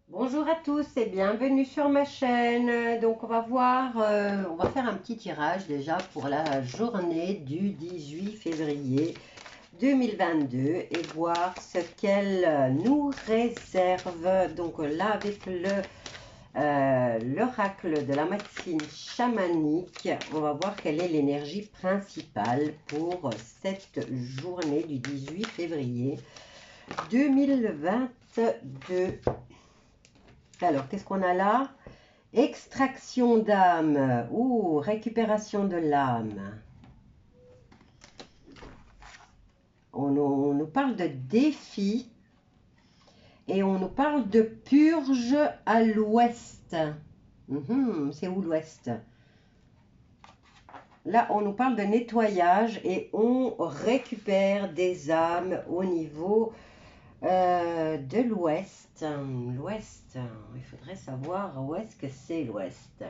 Bonjour à tous et bienvenue sur ma chaîne. Donc on va faire un petit tirage déjà pour la journée du 18 février 2022 et voir ce qu'elle nous réserve. Donc là avec l'oracle de la médecine chamanique, on va voir quelle est l'énergie principale pour cette journée du 18 février 2022. Alors, qu'est-ce qu'on a là? Extraction d'âme ou récupération de l'âme. On nous parle de défi et on nous parle de purge à l'ouest. C'est où l'ouest? Là, on nous parle de nettoyage et on récupère des âmes au niveau de l'ouest. L'ouest, il faudrait savoir où est-ce que c'est l'ouest.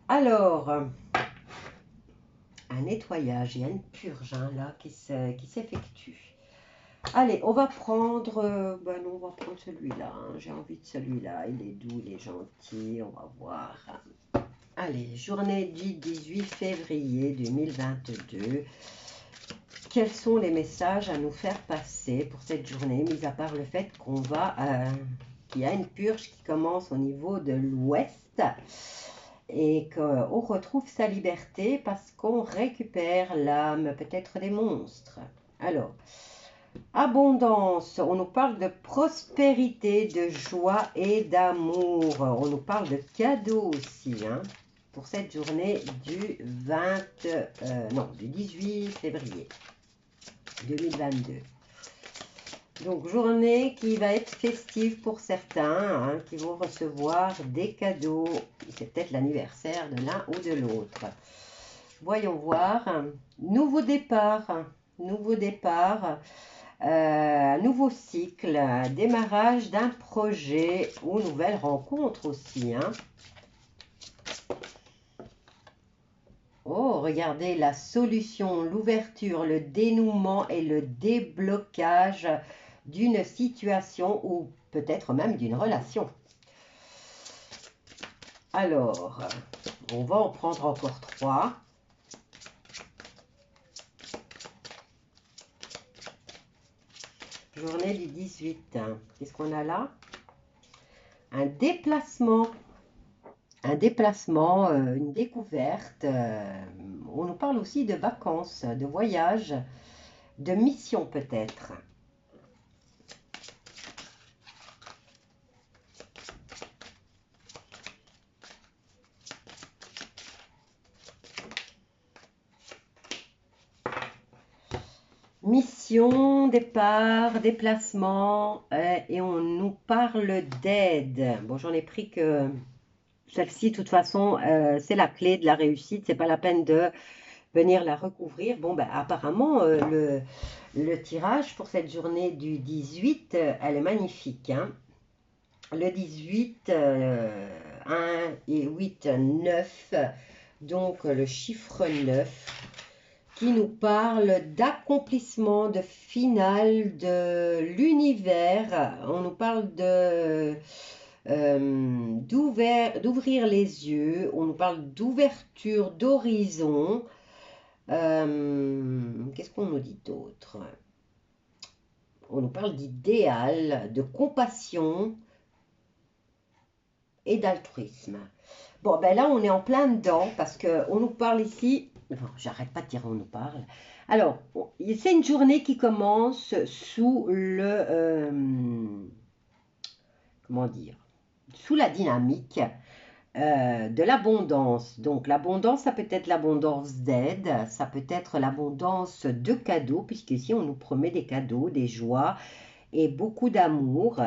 Alors, un nettoyage, il y a une purge là qui s'effectue. Allez, on va prendre, non, on va prendre celui-là. J'ai envie de celui-là. Il est doux, il est gentil. On va voir. Allez, journée du 18 février 2022. Quels sont les messages à nous faire passer pour cette journée, mis à part le fait qu'il y a une purge qui commence au niveau de l'ouest et qu'on retrouve sa liberté parce qu'on récupère l'âme peut-être des monstres. Alors, abondance, on nous parle de prospérité, de joie et d'amour. On nous parle de cadeaux aussi, pour cette journée du du 18 février 2022. Donc, journée qui va être festive pour certains, qui vont recevoir des cadeaux. C'est peut-être l'anniversaire de l'un ou de l'autre. Voyons voir. Nouveau départ. Nouveau départ. Nouveau cycle. Démarrage d'un projet ou nouvelle rencontre aussi. Oh, regardez la solution, l'ouverture, le dénouement et le déblocage d'une situation ou peut-être même d'une relation. Alors, on va en prendre encore 3. Journée du 18. Qu'est-ce qu'on a là? Un déplacement. Un déplacement, une découverte. On nous parle aussi de vacances, de voyages, de mission peut-être. Mission, départ, déplacement, et on nous parle d'aide. Bon, j'en ai pris que celle-ci, de toute façon, c'est la clé de la réussite. C'est pas la peine de venir la recouvrir. Bon, ben, apparemment, le tirage pour cette journée du 18, elle est magnifique. Le 18, 1 et 8, 9. Donc, le chiffre 9 qui nous parle d'accomplissement, de finale de l'univers. On nous parle d'ouvrir les yeux, on nous parle d'ouverture d'horizon. Qu'est-ce qu'on nous dit d'autre? On nous parle d'idéal, de compassion et d'altruisme. Bon, ben là, on est en plein dedans parce qu'on nous parle ici. Bon, j'arrête pas de dire on nous parle. Alors, c'est une journée qui commence sous comment dire, sous la dynamique de l'abondance. Donc, l'abondance, ça peut être l'abondance d'aide, ça peut être l'abondance de cadeaux, puisqu'ici, on nous promet des cadeaux, des joies et beaucoup d'amour.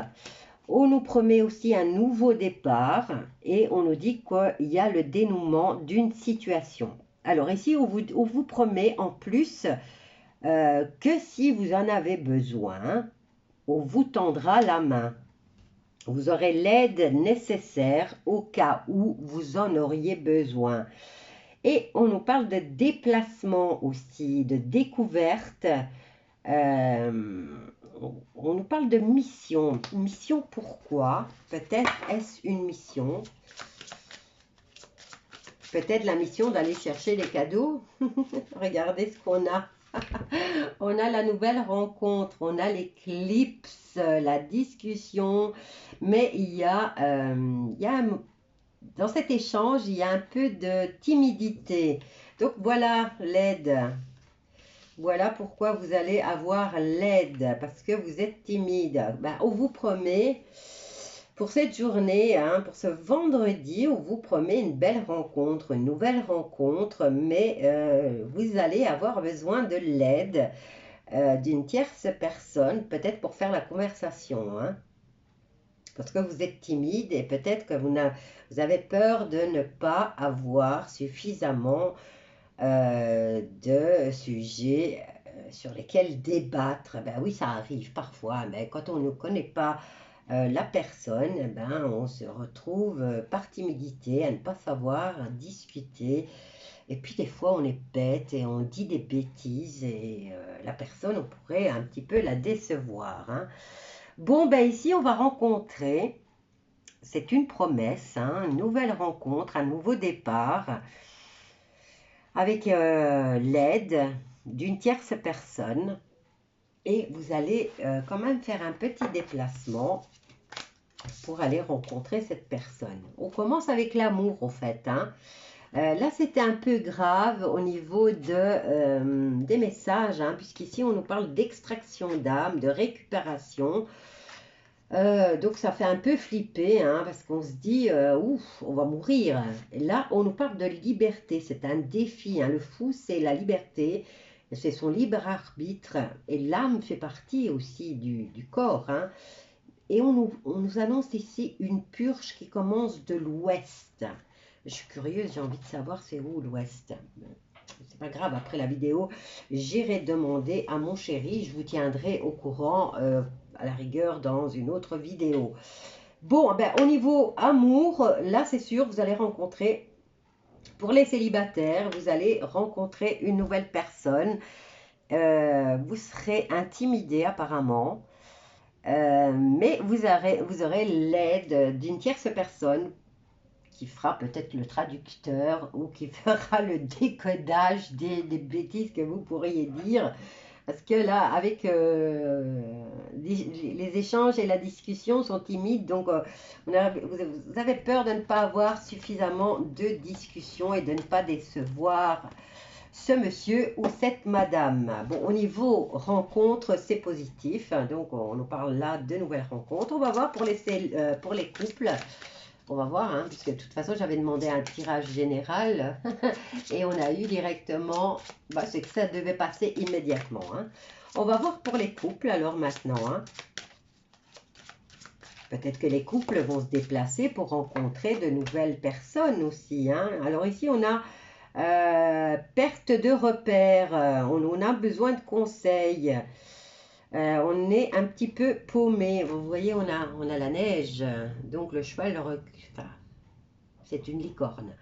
On nous promet aussi un nouveau départ et on nous dit qu'il y a le dénouement d'une situation. Alors ici, on vous promet en plus que si vous en avez besoin, on vous tendra la main. Vous aurez l'aide nécessaire au cas où vous en auriez besoin. Et on nous parle de déplacement aussi, de découverte. on nous parle de mission. Mission pourquoi? Peut-être est-ce une mission? Peut-être la mission d'aller chercher les cadeaux. Regardez ce qu'on a. On a la nouvelle rencontre, on a l'éclipse, la discussion, mais dans cet échange, il y a un peu de timidité. Donc voilà l'aide. Voilà pourquoi vous allez avoir l'aide, parce que vous êtes timide. Ben, on vous promet, pour cette journée, hein, pour ce vendredi, on vous promet une belle rencontre, une nouvelle rencontre, mais vous allez avoir besoin de l'aide d'une tierce personne, peut-être pour faire la conversation, hein, parce que vous êtes timide et peut-être que vous avez peur de ne pas avoir suffisamment de sujets sur lesquels débattre. Ben oui, ça arrive parfois, mais quand on ne connaît pas la personne, eh ben, on se retrouve par timidité à ne pas savoir discuter. Et puis des fois, on est bête et on dit des bêtises et la personne, on pourrait un petit peu la décevoir, hein. Bon, ben ici, on va rencontrer, c'est une promesse, hein, une nouvelle rencontre, un nouveau départ, avec l'aide d'une tierce personne. Et vous allez quand même faire un petit déplacement pour aller rencontrer cette personne. On commence avec l'amour, au fait, hein. Là, c'était un peu grave au niveau des messages, hein, puisqu'ici, on nous parle d'extraction d'âme, de récupération. Donc, ça fait un peu flipper, hein, parce qu'on se dit, ouf, on va mourir. Et là, on nous parle de liberté, c'est un défi, hein. Le fou, c'est la liberté, c'est son libre arbitre, et l'âme fait partie aussi du corps, hein. Et on nous annonce ici une purge qui commence de l'ouest. Je suis curieuse, j'ai envie de savoir c'est où l'ouest. C'est pas grave, après la vidéo, j'irai demander à mon chéri, je vous tiendrai au courant à la rigueur dans une autre vidéo. Bon, ben, au niveau amour, là c'est sûr, vous allez rencontrer, pour les célibataires, vous allez rencontrer une nouvelle personne. Vous serez intimidé apparemment. Mais vous aurez l'aide d'une tierce personne qui fera peut-être le traducteur ou qui fera le décodage des bêtises que vous pourriez dire. Parce que là, avec les échanges et la discussion sont timides, donc vous avez peur de ne pas avoir suffisamment de discussion et de ne pas décevoir ce monsieur ou cette madame. Bon, au niveau rencontre, c'est positif. Donc, on nous parle là de nouvelles rencontres. On va voir pour les couples. On va voir, hein, puisque de toute façon, j'avais demandé un tirage général. Et on a eu directement, bah, c'est que ça devait passer immédiatement, hein. On va voir pour les couples, alors maintenant, hein. Peut-être que les couples vont se déplacer pour rencontrer de nouvelles personnes aussi, hein. Alors ici, on a perte de repères, on a besoin de conseils, on est un petit peu paumé. Vous voyez, on a la neige, donc le cheval, enfin, c'est une licorne.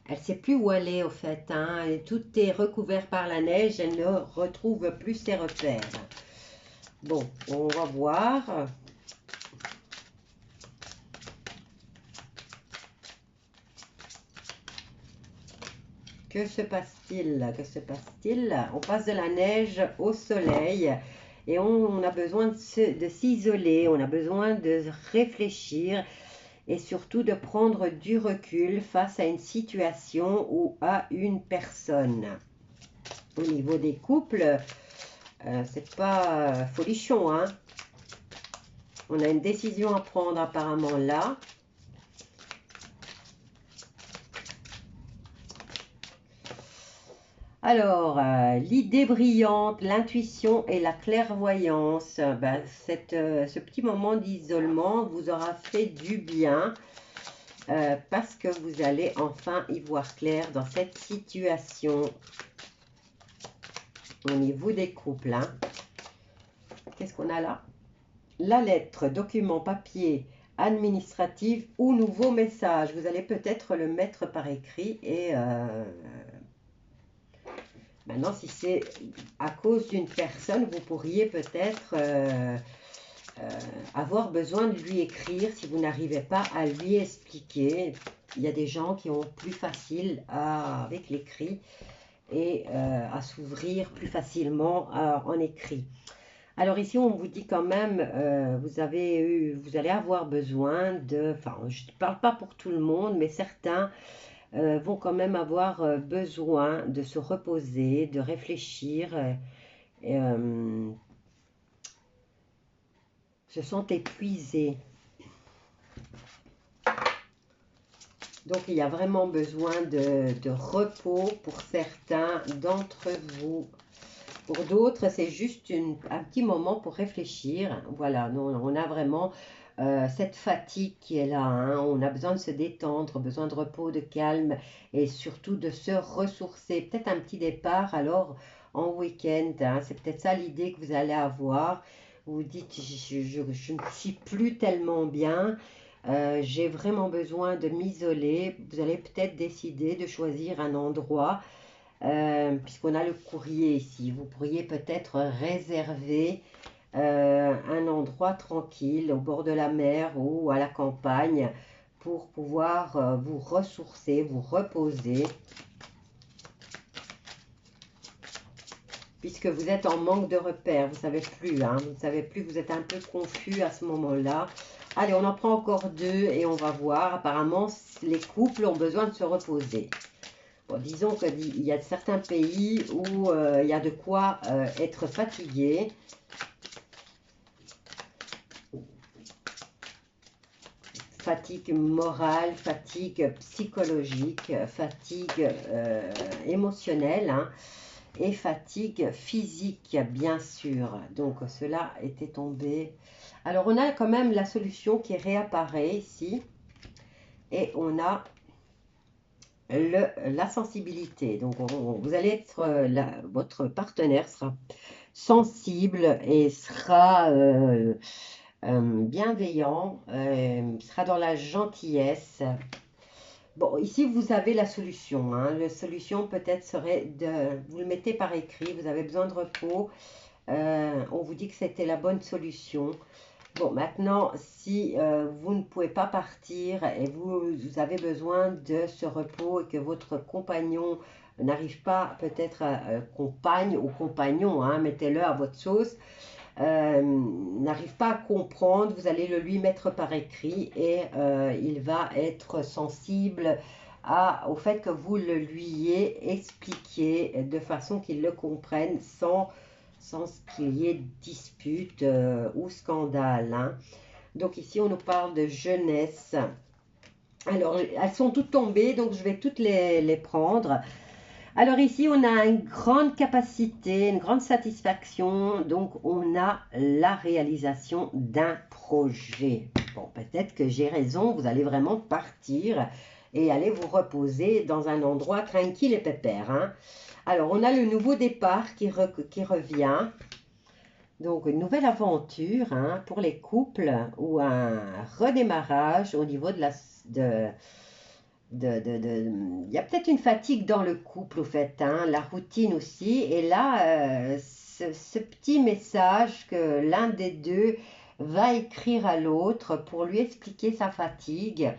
Elle ne sait plus où aller au fait, hein, et tout est recouvert par la neige, elle ne retrouve plus ses repères. Bon, on va voir. Que se passe-t-il? Que se passe-t-il? On passe de la neige au soleil et on a besoin de s'isoler, on a besoin de réfléchir et surtout de prendre du recul face à une situation ou à une personne. Au niveau des couples, c'est pas folichon, hein. On a une décision à prendre apparemment là. Alors, l'idée brillante, l'intuition et la clairvoyance, ben, ce petit moment d'isolement vous aura fait du bien parce que vous allez enfin y voir clair dans cette situation au niveau des couples, hein. Qu'est-ce qu'on a là? La lettre, document, papier, administratif ou nouveau message. Vous allez peut-être le mettre par écrit et Maintenant, si c'est à cause d'une personne, vous pourriez peut-être avoir besoin de lui écrire si vous n'arrivez pas à lui expliquer. Il y a des gens qui ont plus facile avec l'écrit et à s'ouvrir plus facilement en écrit. Alors ici, on vous dit quand même, vous allez avoir besoin de, enfin, je ne parle pas pour tout le monde, mais certains vont quand même avoir besoin de se reposer, de réfléchir, se sentent épuisés. Donc, il y a vraiment besoin de repos pour certains d'entre vous. Pour d'autres, c'est juste un petit moment pour réfléchir. Voilà, nous, on a vraiment cette fatigue qui est là. Hein. On a besoin de se détendre, besoin de repos, de calme et surtout de se ressourcer. Peut-être un petit départ alors en week-end. Hein. C'est peut-être ça l'idée que vous allez avoir. Vous vous dites, je ne suis plus tellement bien. J'ai vraiment besoin de m'isoler. Vous allez peut-être décider de choisir un endroit, puisqu'on a le courrier ici. Vous pourriez peut-être réserver un endroit tranquille au bord de la mer ou à la campagne pour pouvoir vous ressourcer, vous reposer. Puisque vous êtes en manque de repères, vous ne savez plus, hein, vous ne savez plus, vous êtes un peu confus à ce moment-là. Allez, on en prend encore deux et on va voir. Apparemment, les couples ont besoin de se reposer. Bon, disons qu'il y a certains pays où il y a de quoi être fatigué. Fatigue morale, fatigue psychologique, fatigue émotionnelle, hein, et fatigue physique, bien sûr. Donc, cela était tombé. Alors, on a quand même la solution qui réapparaît ici. Et on a la sensibilité. Donc, vous allez être, votre partenaire sera sensible et sera bienveillant, sera dans la gentillesse. Bon, ici, vous avez la solution. Hein. La solution peut-être serait de... Vous le mettez par écrit, vous avez besoin de repos. On vous dit que c'était la bonne solution. Bon, maintenant, si vous ne pouvez pas partir et vous avez besoin de ce repos et que votre compagnon n'arrive pas, peut-être compagne ou compagnon, hein, mettez-le à votre sauce, n'arrive pas à comprendre, vous allez le lui mettre par écrit et il va être sensible au fait que vous le lui ayez expliqué de façon qu'il le comprenne sans qu'il y ait dispute ou scandale. Hein. Donc ici, on nous parle de jeunesse. Alors, elles sont toutes tombées, donc je vais toutes les prendre. Alors ici, on a une grande capacité, une grande satisfaction. Donc, on a la réalisation d'un projet. Bon, peut-être que j'ai raison, vous allez vraiment partir et aller vous reposer dans un endroit tranquille et pépère. Hein. Alors, on a le nouveau départ qui revient. Donc, une nouvelle aventure hein, pour les couples ou un redémarrage au niveau de la... Il y a peut-être une fatigue dans le couple, au fait, hein, la routine aussi. Et là, ce petit message que l'un des deux va écrire à l'autre pour lui expliquer sa fatigue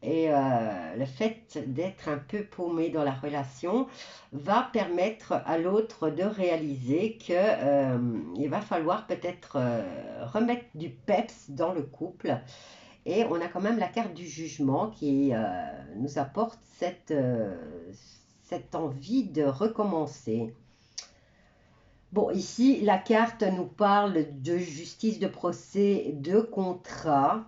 et le fait d'être un peu paumé dans la relation va permettre à l'autre de réaliser qu'il va falloir peut-être remettre du peps dans le couple. Et on a quand même la carte du jugement qui nous apporte cette envie de recommencer. Bon, ici, la carte nous parle de justice, de procès, de contrat.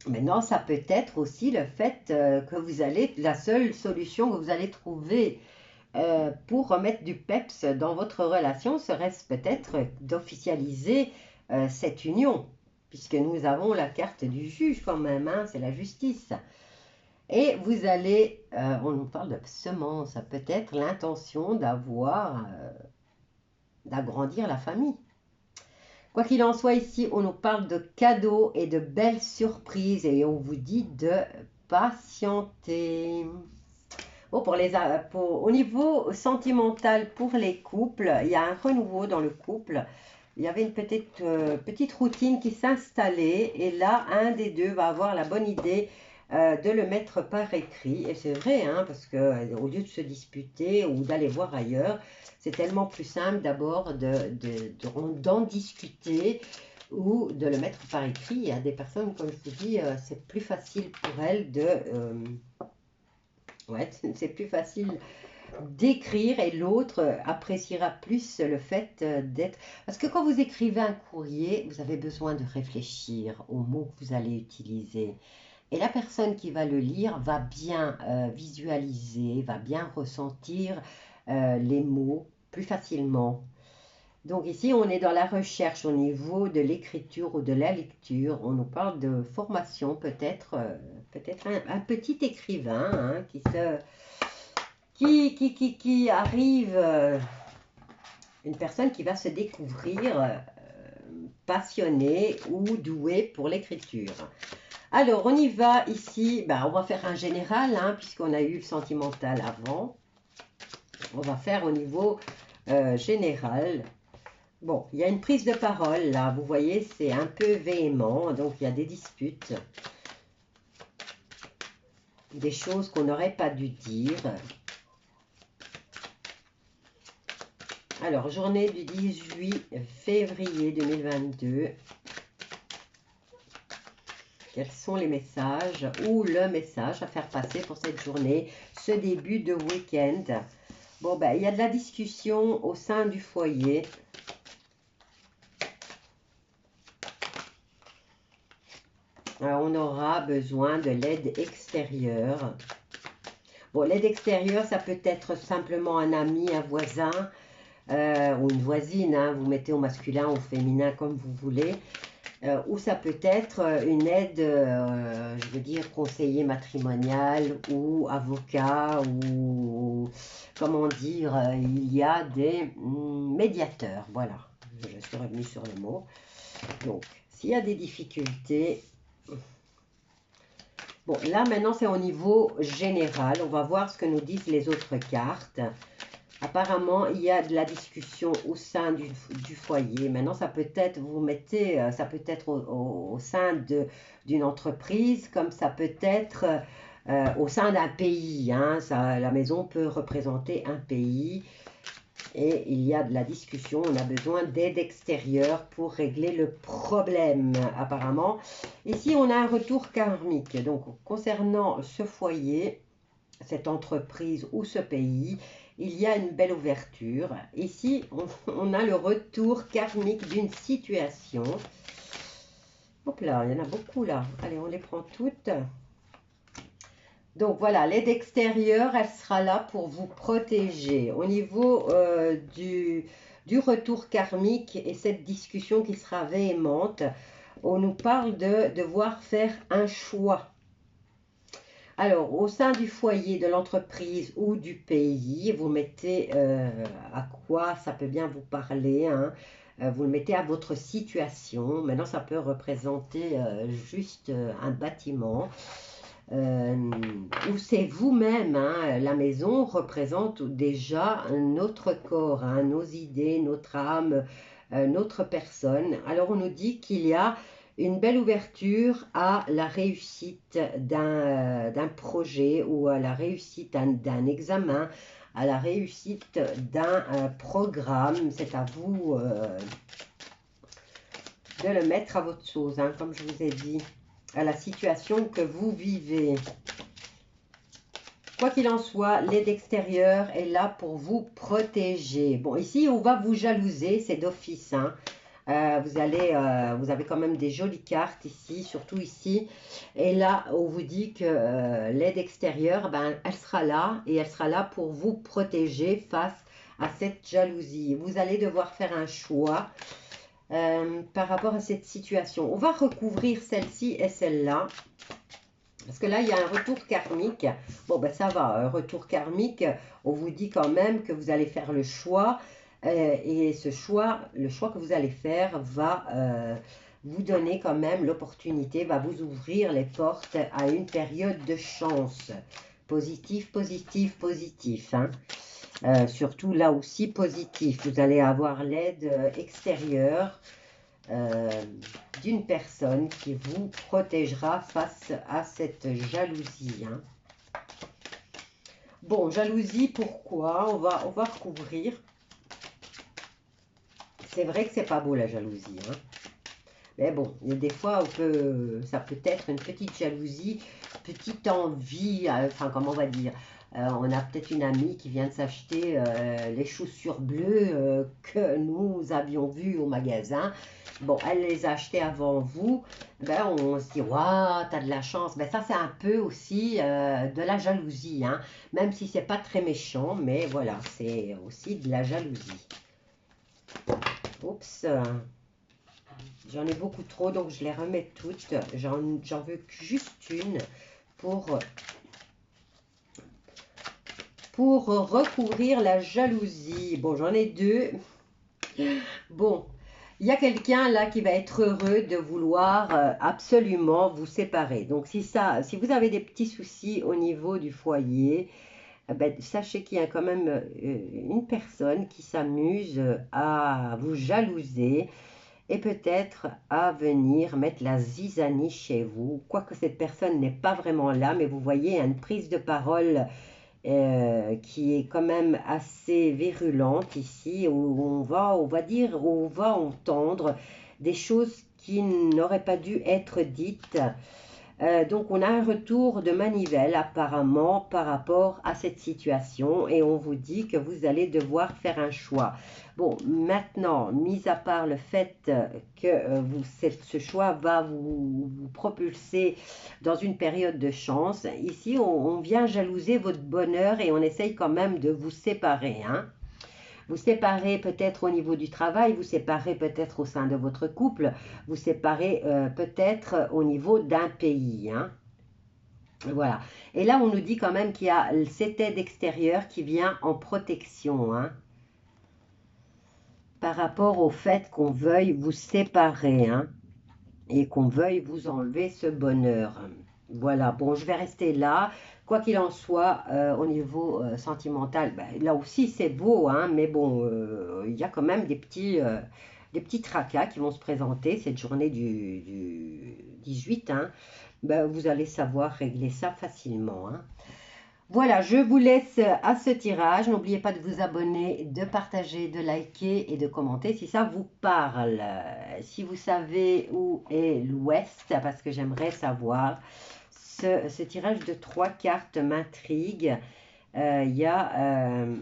Maintenant, ça peut être aussi le fait que vous allez, la seule solution que vous allez trouver pour remettre du peps dans votre relation serait peut-être d'officialiser cette union, puisque nous avons la carte du juge quand même, hein, c'est la justice. Et vous allez, on nous parle de semence, peut-être l'intention d'agrandir la famille. Quoi qu'il en soit, ici, on nous parle de cadeaux et de belles surprises et on vous dit de patienter. Bon, au niveau sentimental pour les couples, il y a un renouveau dans le couple. Il y avait une petite routine qui s'installait et là, un des deux va avoir la bonne idée de le mettre par écrit. Et c'est vrai, hein, parce que au lieu de se disputer ou d'aller voir ailleurs, c'est tellement plus simple d'abord d'en discuter ou de le mettre par écrit. Il y a des personnes, comme je vous dis, c'est plus facile pour elles ouais, c'est plus facile d'écrire et l'autre appréciera plus le fait d'être... Parce que quand vous écrivez un courrier, vous avez besoin de réfléchir aux mots que vous allez utiliser. Et la personne qui va le lire va bien visualiser, va bien ressentir les mots plus facilement. Donc ici, on est dans la recherche au niveau de l'écriture ou de la lecture. On nous parle de formation, peut-être un petit écrivain hein, qui arrive, une personne qui va se découvrir passionnée ou douée pour l'écriture. Alors, on y va ici, on va faire un général, hein, puisqu'on a eu le sentimental avant. On va faire au niveau général. Bon, il y a une prise de parole, là, vous voyez, c'est un peu véhément, donc il y a des disputes. Des choses qu'on n'aurait pas dû dire. Alors, journée du 18 février 2022. Quels sont les messages ou le message à faire passer pour cette journée, ce début de week-end? Bon, il y a de la discussion au sein du foyer. Alors, on aura besoin de l'aide extérieure. Bon, l'aide extérieure, ça peut être simplement un ami, un voisin ou une voisine. Hein, vous mettez au masculin ou au féminin comme vous voulez. Ou ça peut être une aide, je veux dire, conseiller matrimonial ou avocat ou, comment dire, il y a des médiateurs. Voilà, je suis revenue sur le mot. Donc, s'il y a des difficultés... Bon, là, maintenant, c'est au niveau général. On va voir ce que nous disent les autres cartes. Apparemment, il y a de la discussion au sein du foyer. Maintenant, ça peut être, vous mettez, ça peut être au sein d'une entreprise, comme ça peut être au sein d'un pays. Hein. La maison peut représenter un pays. Et il y a de la discussion, on a besoin d'aide extérieure pour régler le problème, apparemment. Ici, on a un retour karmique. Donc, concernant ce foyer, cette entreprise ou ce pays, il y a une belle ouverture. Ici, on a le retour karmique d'une situation. Hop là, il y en a beaucoup là. Allez, on les prend toutes. Donc voilà, l'aide extérieure, elle sera là pour vous protéger. Au niveau du retour karmique et cette discussion qui sera véhémente, on nous parle de devoir faire un choix. Alors, au sein du foyer, de l'entreprise ou du pays, vous mettez à quoi ça peut bien vous parler. Hein. Vous le mettez à votre situation. Maintenant, ça peut représenter juste un bâtiment. Où c'est vous-même, hein, la maison représente déjà notre corps, hein, nos idées, notre âme, notre personne. Alors on nous dit qu'il y a une belle ouverture à la réussite d'un projet ou à la réussite d'un examen, à la réussite d'un programme. C'est à vous de le mettre à votre sauce, hein, comme je vous ai dit, à la situation que vous vivez. Quoi qu'il en soit, l'aide extérieure est là pour vous protéger. Bon, ici, on va vous jalouser, c'est d'office. Hein. Vous avez quand même des jolies cartes ici, surtout ici. Et là, on vous dit que l'aide extérieure, elle sera là et elle sera là pour vous protéger face à cette jalousie. Vous allez devoir faire un choix. Par rapport à cette situation. On va recouvrir celle-ci et celle-là. Parce que là, il y a un retour karmique. Bon, ça va. Un retour karmique, on vous dit quand même que vous allez faire le choix. Et le choix que vous allez faire va vous donner quand même l'opportunité, va vous ouvrir les portes à une période de chance. Positif, positif, positif. Hein. Surtout là aussi positif. Vous allez avoir l'aide extérieure d'une personne qui vous protégera face à cette jalousie. Hein. Bon, jalousie, pourquoi? On va recouvrir. C'est vrai que c'est pas beau la jalousie. Hein. Mais bon, il y a des fois, ça peut être une petite jalousie, petite envie, enfin, comment on va dire, on a peut-être une amie qui vient de s'acheter les chaussures bleues que nous avions vues au magasin. Bon, elle les a achetées avant vous. Ben, on se dit, waouh, t'as de la chance. Ben, ça, c'est un peu aussi de la jalousie, hein. Même si c'est pas très méchant, mais voilà, c'est aussi de la jalousie. Oups. J'en ai beaucoup trop, donc je les remets toutes. J'en veux juste une pour recouvrir la jalousie. Bon, j'en ai deux. Bon, il y a quelqu'un là qui va être heureux de vouloir absolument vous séparer. Donc, si vous avez des petits soucis au niveau du foyer, ben, sachez qu'il y a quand même une personne qui s'amuse à vous jalouser et peut-être à venir mettre la zizanie chez vous. Quoique cette personne n'est pas vraiment là, mais vous voyez, il y a une prise de parole qui est quand même assez virulente ici, où on va dire, où on va entendre des choses qui n'auraient pas dû être dites. Donc on a un retour de manivelle apparemment par rapport à cette situation et on vous dit que vous allez devoir faire un choix. Bon, maintenant, mis à part le fait que ce choix va vous propulser dans une période de chance, ici on vient jalouser votre bonheur et on essaye quand même de vous séparer, hein. Vous séparez peut-être au niveau du travail, vous séparez peut-être au sein de votre couple, vous séparez peut-être au niveau d'un pays. Hein. Voilà. Et là, on nous dit quand même qu'il y a cette aide extérieure qui vient en protection. Hein, par rapport au fait qu'on veuille vous séparer. Hein, et qu'on veuille vous enlever ce bonheur. Voilà, bon, je vais rester là. Quoi qu'il en soit, au niveau sentimental, ben, là aussi c'est beau, hein, mais bon, il y a quand même des petits tracas qui vont se présenter cette journée du 18. Hein. Ben, vous allez savoir régler ça facilement. Hein. Voilà, je vous laisse à ce tirage. N'oubliez pas de vous abonner, de partager, de liker et de commenter si ça vous parle. Si vous savez où est l'Ouest, parce que j'aimerais savoir, ce tirage de 3 cartes m'intrigue. On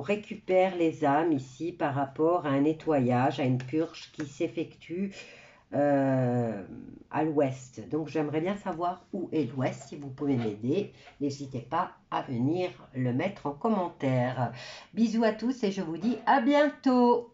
récupère les âmes ici par rapport à un nettoyage, à une purge qui s'effectue à l'ouest. Donc j'aimerais bien savoir où est l'ouest. Si vous pouvez m'aider, n'hésitez pas à venir le mettre en commentaire. Bisous à tous et je vous dis à bientôt.